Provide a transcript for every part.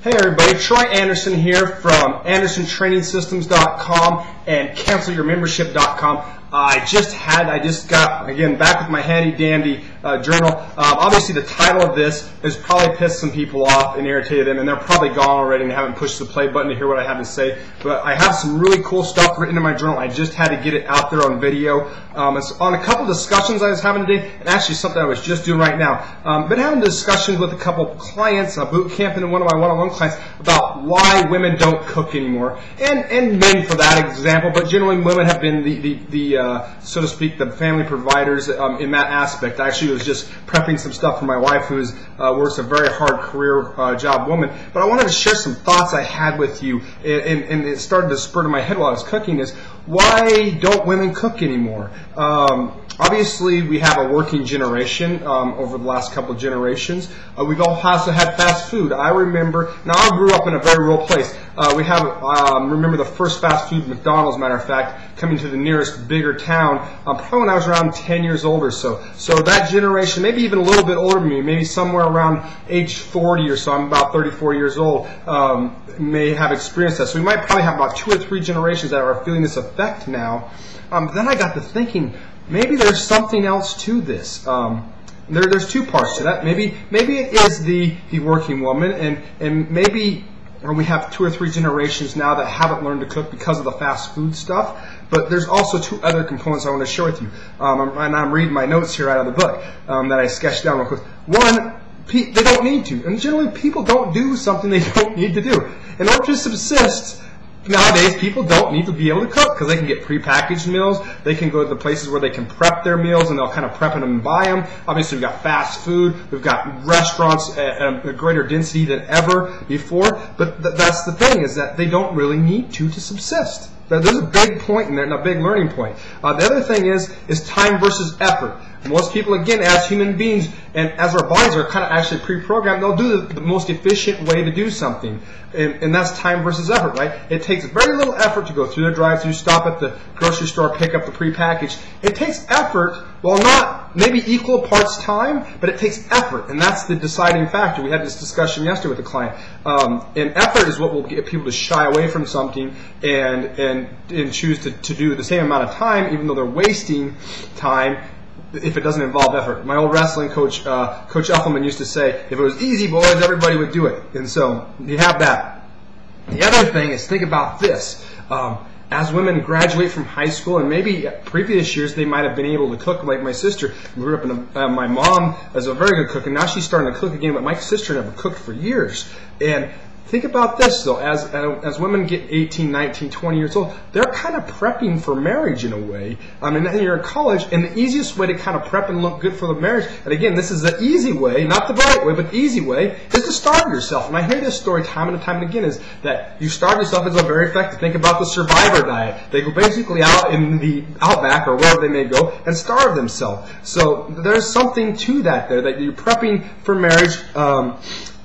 Hey everybody, Troy Anderson here from AndersonTrainingSystems.com and CancelYourMembership.com. I just got, again, back with my handy dandy journal. Obviously the title of this has probably pissed some people off and irritated them, and they're probably gone already and haven't pushed the play button to hear what I have to say. But I have some really cool stuff written in my journal. I just had to get it out there on video. It's on a couple discussions I was having today, and actually something I was just doing right now. Been having discussions with a couple of clients, boot camp and one of my one-on-one clients, about why women don't cook anymore, and men for that example, but generally women have been the so to speak, the family providers in that aspect. I actually was just prepping some stuff for my wife, who works a very hard career job woman. But I wanted to share some thoughts I had with you, and it started to spur to my head while I was cooking, is why don't women cook anymore? Obviously, we have a working generation over the last couple of generations. We've also had fast food. I remember, now I grew up in a very rural place. We have, remember the first fast food, McDonald's, matter of fact, coming to the nearest bigger town, probably when I was around 10 years old or so. So that generation, maybe even a little bit older than me, maybe somewhere around age 40 or so, I'm about 34 years old, may have experienced that. So we might probably have about 2 or 3 generations that are feeling this effect now. Then I got to thinking, maybe there's something else to this. There's 2 parts to that. Maybe it is the working woman, and maybe we have 2 or 3 generations now that haven't learned to cook because of the fast food stuff. But there's also 2 other components I want to share with you. And I'm reading my notes here out of the book that I sketched down real quick. One, they don't need to. And generally people don't do something they don't need to do. In order to subsist, nowadays, people don't need to be able to cook because they can get prepackaged meals. They can go to the places where they can prep their meals, and they'll kind of prep them and buy them. Obviously, we've got fast food. We've got restaurants at a greater density than ever before. But that's the thing, is that they don't really need to subsist. There's a big point in there, and a big learning point. The other thing is time versus effort. Most people, again, as human beings, and as our bodies are kind of actually pre-programmed, they'll do the most efficient way to do something. And that's time versus effort, right? It takes very little effort to go through the drive-thru, stop at the grocery store, pick up the prepackaged. It takes effort, well, not maybe equal parts time, but it takes effort, and that's the deciding factor. We had this discussion yesterday with a client. And effort is what will get people to shy away from something and choose to do the same amount of time, even though they're wasting time, if it doesn't involve effort. My old wrestling coach, Coach Effelman, used to say, if it was easy, boys, everybody would do it. And so you have that. The other thing is, think about this. As women graduate from high school, and maybe previous years they might have been able to cook, like my sister grew up in my mom is a very good cook, and now she's starting to cook again, but my sister never cooked for years. And think about this, though. As women get 18, 19, 20 years old, they're kind of prepping for marriage in a way. And then you're in college, and the easiest way to kind of prep and look good for the marriage, and again, this is the easy way, not the right way, but the easy way, is to starve yourself. And I hear this story time and time and again, is that you starve yourself is very effective. Think about the survivor diet. They go basically out in the outback, or wherever they may go, and starve themselves. So there's something to that there, that you're prepping for marriage,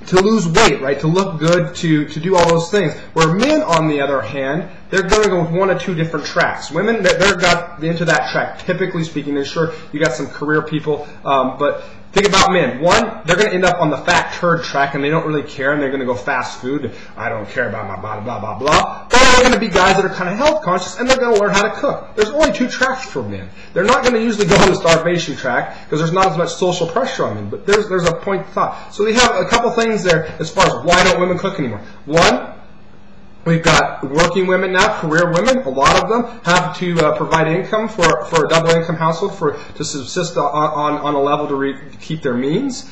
to lose weight, right? To look good, to do all those things. Where men, on the other hand, they're going to go with 1 or 2 different tracks. Women, they're got into that track, typically speaking. And sure, you got some career people, but think about men. One, they're going to end up on the fat turd track, and they don't really care, and they're going to go fast food. I don't care about my body, blah, blah, blah. Or they're going to be guys that are kind of health conscious, and they're going to learn how to cook. There's only 2 tracks for men. They're not going to usually go on the starvation track because there's not as much social pressure on them. But there's a point of thought. So we have a couple things there as far as why don't women cook anymore. One, we've got working women now, career women. A lot of them have to provide income for a double income household to subsist on a level to keep their means.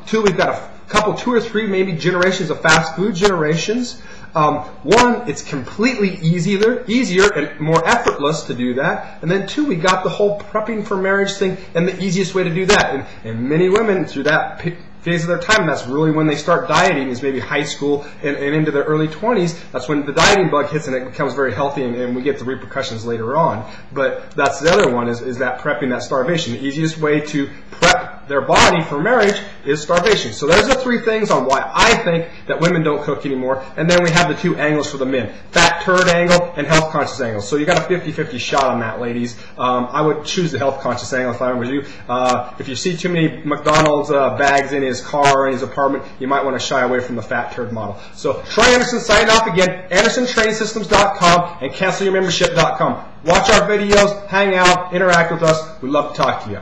2, we've got a couple, 2 or 3 maybe generations of fast food generations. One, it's completely easier and more effortless to do that. And then 2, we got the whole prepping for marriage thing, and the easiest way to do that. And many women, through that phase of their time, that's really when they start dieting, is maybe high school and into their early 20s. That's when the dieting bug hits and it becomes very healthy, and we get the repercussions later on. But that's the other one, is that prepping, that starvation. The easiest way to prep their body for marriage is starvation. So there's the three things on why I think that women don't cook anymore. And then we have the two angles for the men: fat turd angle and health conscious angle. So you got a 50-50 shot on that, ladies. I would choose the health conscious angle if I were you. If you see too many McDonald's bags in his car or in his apartment, you might want to shy away from the fat turd model. So Troy Anderson signing off again. AndersonTrainingSystems.com and CancelYourMembership.com. Watch our videos, hang out, interact with us. We'd love to talk to you.